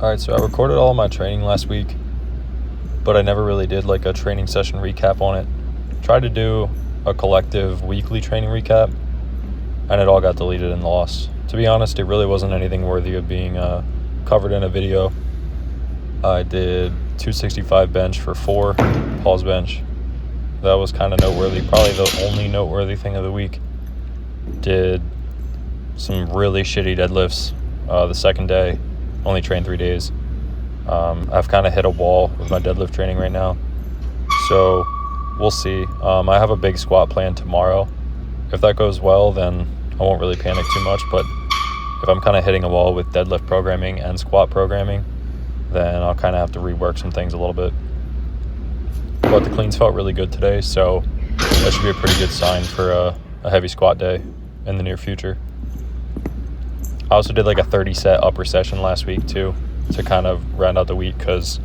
All right, so I recorded all of my training last week, but I never really did like a training session recap on it. Tried to do a collective weekly training recap, and it all got deleted and lost. To be honest, it really wasn't anything worthy of being covered in a video. I did 265 bench for 4, pause bench. That was kind of noteworthy, probably the only noteworthy thing of the week. Did some really shitty deadlifts the second day. Only trained 3 days. I've kind of hit a wall with my deadlift training right now, so we'll see. I have a big squat plan tomorrow. If that goes well, then I won't really panic too much, but if I'm kind of hitting a wall with deadlift programming and squat programming, then I'll kind of have to rework some things a little bit. But the cleans felt really good today, so that should be a pretty good sign for a heavy squat day in the near future. I also did like a 30 set upper session last week too, to kind of round out the week, because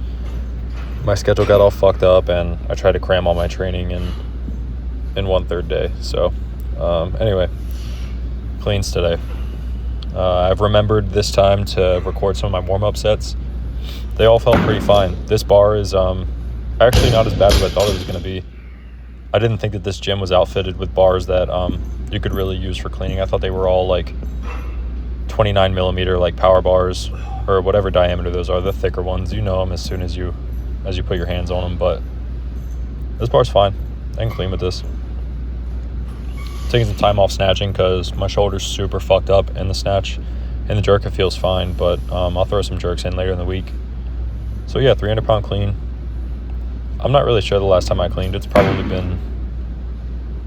my schedule got all fucked up and I tried to cram all my training in one third day. So anyway, cleans today. I've remembered this time to record some of my warm-up sets. They all felt pretty fine. This bar is actually not as bad as I thought it was going to be. I didn't think that this gym was outfitted with bars that you could really use for cleaning. I thought they were all like 29 millimeter like power bars, or whatever diameter those are, the thicker ones. You know them as soon as you put your hands on them. But this bar's fine. I can clean with this. Taking some time off snatching because my shoulder's super fucked up in the snatch. In the jerk it feels fine, but I'll throw some jerks in later in the week. So yeah, 300 pound clean. I'm not really sure the last time I cleaned. It's probably been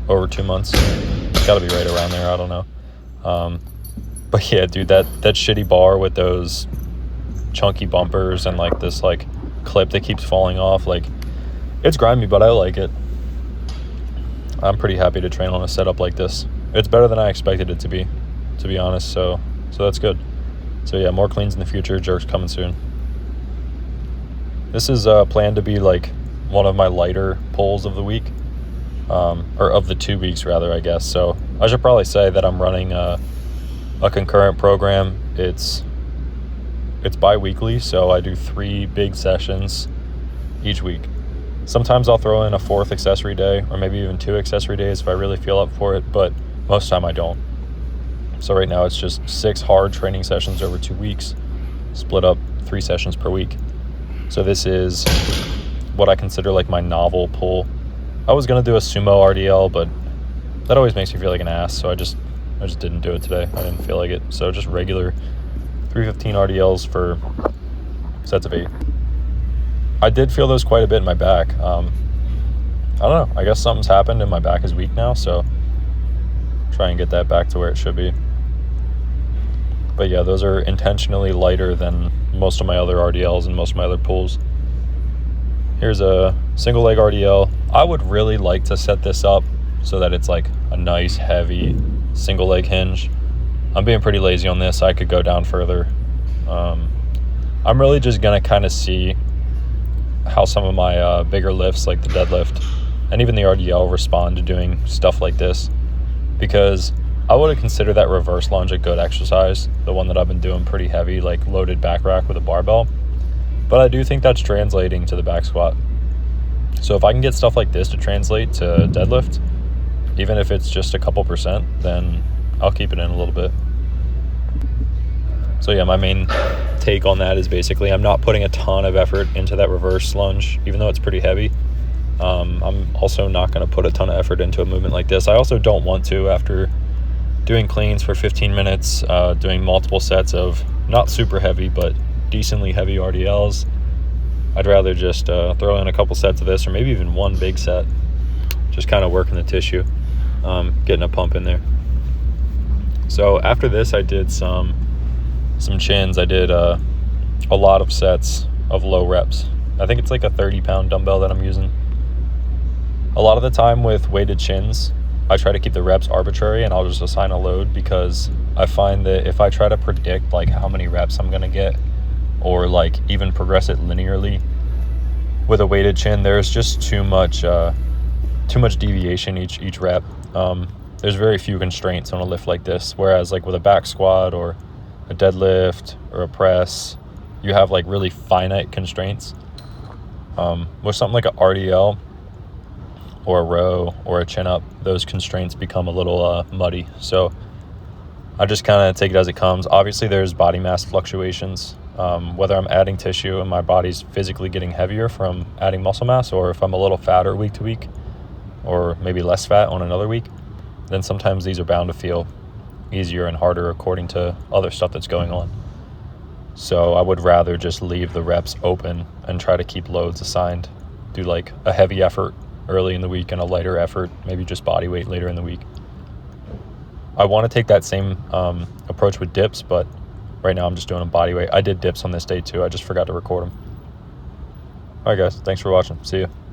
over 2 months. It's got to be right around there. I don't know. But yeah, dude, that shitty bar with those chunky bumpers and like this like clip that keeps falling off, like, it's grimy, but I like it. I'm pretty happy to train on a setup like this. It's better than I expected it to be honest. So that's good. So yeah, more cleans in the future. Jerks coming soon. This is planned to be like one of my lighter pulls of the week, or of the 2 weeks rather, I guess. So I should probably say that I'm running a concurrent program. It's bi-weekly, so I do 3 big sessions each week. Sometimes I'll throw in a 4th accessory day, or maybe even 2 accessory days if I really feel up for it, but most of the time I don't. So right now it's just 6 hard training sessions over 2 weeks, split up 3 sessions per week. So this is what I consider like my novel pull. I was gonna do a sumo RDL, but that always makes me feel like an ass, so I just didn't do it today. I didn't feel like it. So just regular 315 RDLs for sets of 8. I did feel those quite a bit in my back. I don't know. I guess something's happened and my back is weak now, so try and get that back to where it should be. But yeah, those are intentionally lighter than most of my other RDLs and most of my other pulls. Here's a single leg RDL. I would really like to set this up so that it's like a nice heavy single leg hinge. I'm being pretty lazy on this. I could go down further. I'm really just gonna kind of see how some of my bigger lifts like the deadlift and even the RDL respond to doing stuff like this, because I would have considered that reverse lunge a good exercise, the one that I've been doing pretty heavy, like loaded back rack with a barbell. But I do think that's translating to the back squat. So if I can get stuff like this to translate to deadlift, even if it's just a couple percent, then I'll keep it in a little bit. So yeah, my main take on that is basically I'm not putting a ton of effort into that reverse lunge, even though it's pretty heavy. I'm also not going to put a ton of effort into a movement like this. I also don't want to, after doing cleans for 15 minutes, doing multiple sets of not super heavy, but decently heavy RDLs. I'd rather just throw in a couple sets of this, or maybe even one big set, just kind of working the tissue, getting a pump in there. So after this, I did some chins. I did a lot of sets of low reps. I think it's like a 30-pound dumbbell that I'm using. A lot of the time with weighted chins, I try to keep the reps arbitrary and I'll just assign a load, because I find that if I try to predict like how many reps I'm gonna get, or like even progress it linearly with a weighted chin, there's just too much deviation each rep. There's very few constraints on a lift like this, whereas like with a back squat or a deadlift or a press, you have like really finite constraints. With something like a RDL or a row or a chin up, those constraints become a little muddy. So I just kind of take it as it comes. Obviously, there's body mass fluctuations. Whether I'm adding tissue and my body's physically getting heavier from adding muscle mass, or if I'm a little fatter week to week, or maybe less fat on another week, then sometimes these are bound to feel easier and harder according to other stuff that's going on. So I would rather just leave the reps open and try to keep loads assigned. Do like a heavy effort early in the week and a lighter effort, maybe just body weight later in the week. I want to take that same approach with dips, but right now I'm just doing a body weight. I did dips on this day too. I just forgot to record them. All right, guys. Thanks for watching. See you.